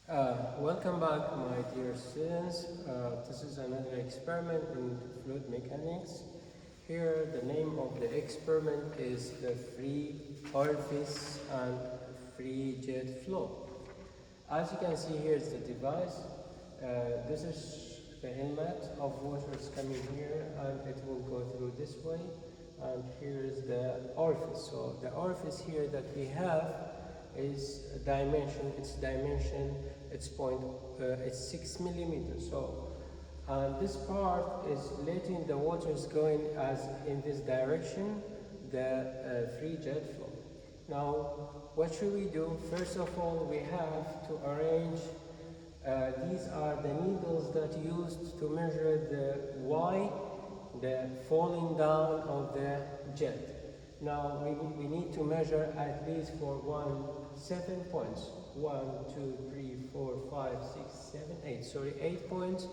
Welcome back, my dear students. This is another experiment in fluid mechanics. Here, the name of the experiment is the free orifice and free jet flow. As you can see, here is the device. This is the inlet of water is coming here, and it will go through this way. And here is the orifice. So the orifice here that we have is a dimension. It's 6 millimeters. So and this part is letting the water is going as in this direction, the free jet flow. Now, what should we do? First of all, we have to arrange. These are the needles that used to measure the Y, the falling down of the jet. Now we need to measure at least for 7 points. 1, 2, 3, 4, 5, 6, 7, 8. Sorry, 8 points.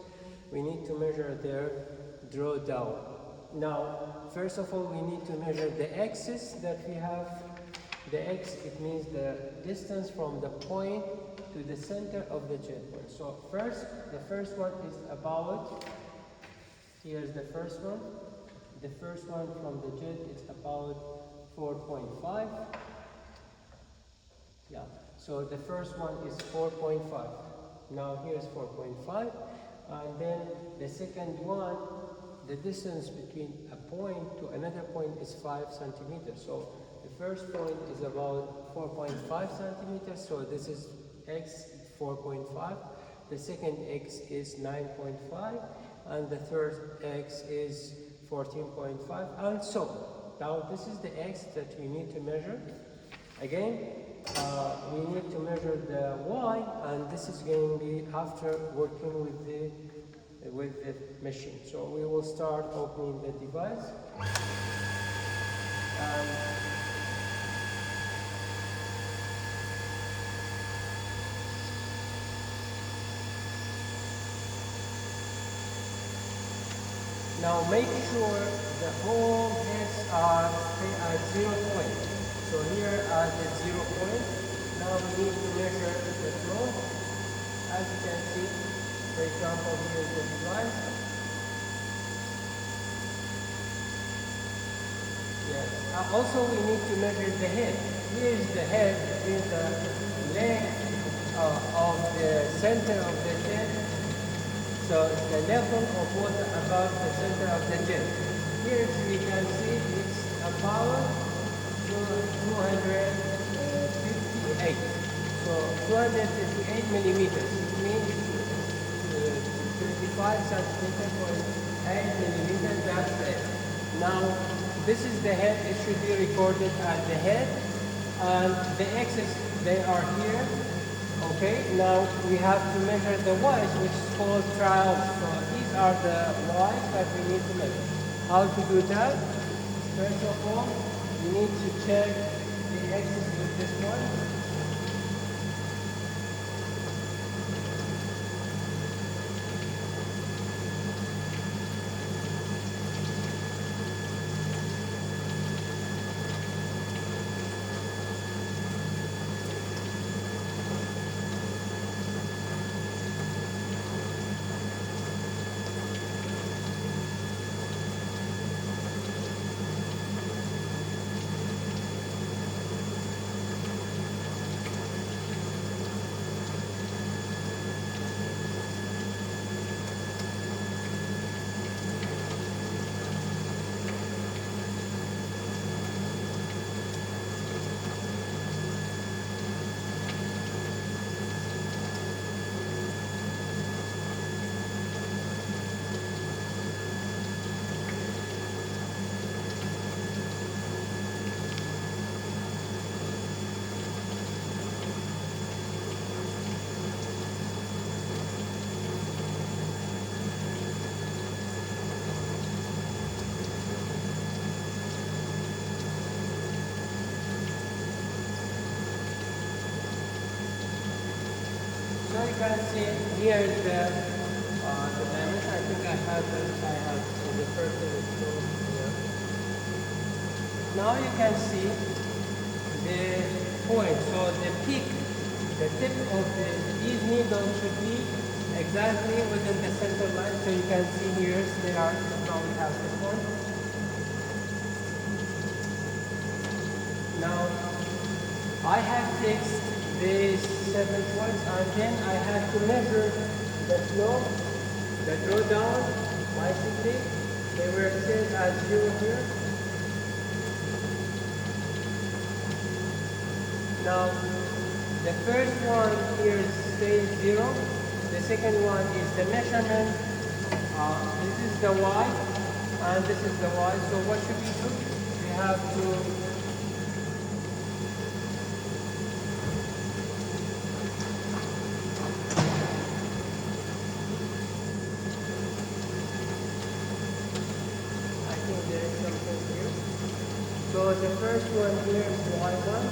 We need to measure their drawdown. Now, first of all, we need to measure the axis that we have. The x, it means the distance from the point to the center of the jet point. So the first one is about, here's the first one. The first one from the jet is about 4.5. Yeah, so the first one is 4.5. Now here's 4.5. And then the second one, the distance between a point to another point is 5 centimeters. So the first point is about 4.5 centimeters. So this is x 4.5. The second x is 9.5. And the third x is 14.5. And so on. Now this is the x that you need to measure. Again, we need to measure the y, and this is going to be after working with the machine. So we will start opening the device. Now make sure the whole heads are at 0 point. So here at the 0 point, now we need to measure the flow. As you can see, for example, here is the device. Yes. Also, we need to measure the head. Here is the head, is the length of the center of the jet. So the level of water above the center of the jet. Here we can see it's about 258. So 258 millimeters. It means 35 centimeters for 8 millimeters. That's it. Now this is the head. It should be recorded as the head. And the axis, they are here. Okay, now we have to measure the y's, which is called trials. So these are the y's that we need to measure. How to do that? First of all, you need to check the axis with this one. So you can see here is the dimension. I think I have the first one here. Now you can see the point. So the peak the tip of these needles should be exactly within the center line. So you can see here, now we have this one. Now, I have fixed these 7 points, and then I have to measure the flow, the drawdown, basically. They were set as 0 here. Now, the first one here stays 0. The second one is the measurement. This is the Y, and this is the Y. So what should we do? We have to so the first one here is Y1,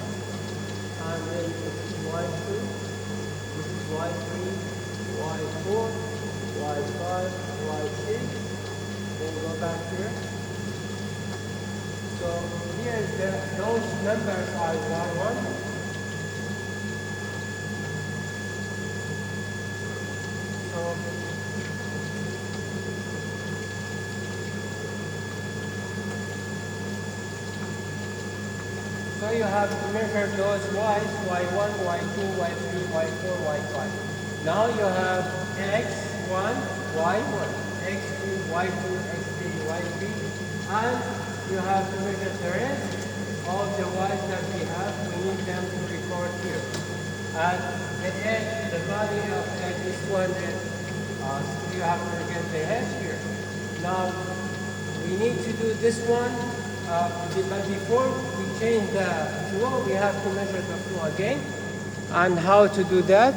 and then this is Y2, this is Y3, Y4, Y5, Y6, then go back here. So here those numbers are Y1. So you have to measure those Y's, Y1, Y2, Y3, Y4, Y5. Now you have X1, Y1, X2, Y2, X3, Y3, and you have to measure the rest of the Y's that we have. We need them to record here. And the edge, the body of this one is, you have to get the edge here. Now, we need to do this one. But before we change the flow, we have to measure the flow again. And how to do that?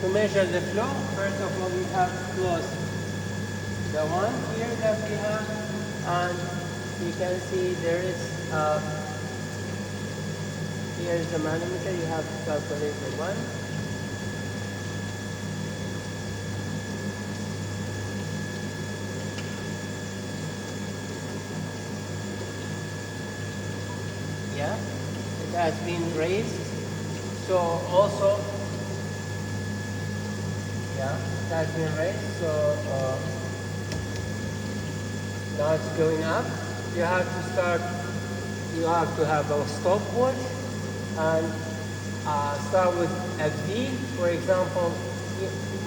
To measure the flow, first of all, we have to close the one here that we have. And you can see there is here is the manometer. You have to calculate the one. Yeah, it has been raised. So also, yeah, it has been raised. So now it's going up. You have to start. You have to have a stopwatch. And start with a V, for example.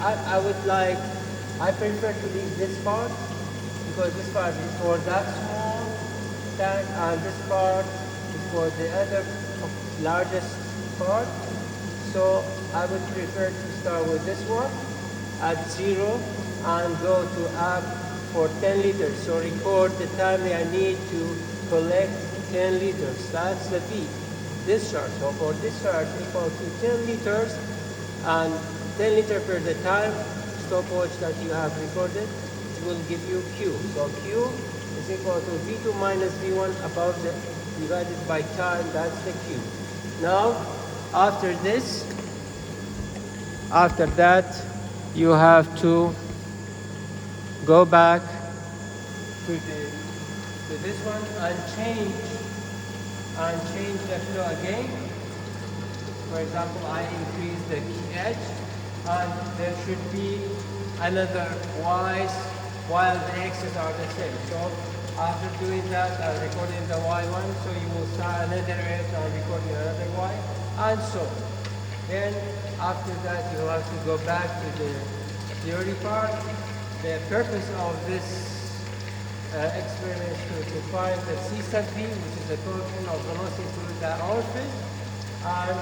I prefer to leave this part because this part is for that small tank, and this part is for the other largest part. So I would prefer to start with this one at 0 and go to up for 10 liters. So record the time I need to collect 10 liters. That's the V. Discharge. So for discharge equal to 10 liters and 10 liters per the time stopwatch that you have recorded, it will give you Q. So Q is equal to V2 minus V1 about the divided by time. That's the Q. Now after that you have to go back to this one and change the flow again. For example, I increase the edge, and there should be another Y's while the X's are the same. So after doing that, I'm recording the Y1, so you will start another X and recording another Y, and so. Then after that, you have to go back to the theory part. The purpose of this experiment is to find the C sub V, which is the coefficient of velocity through the orifice, and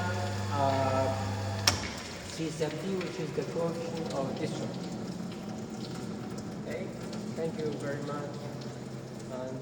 C sub T, which is the coefficient of discharge. Okay, thank you very much. And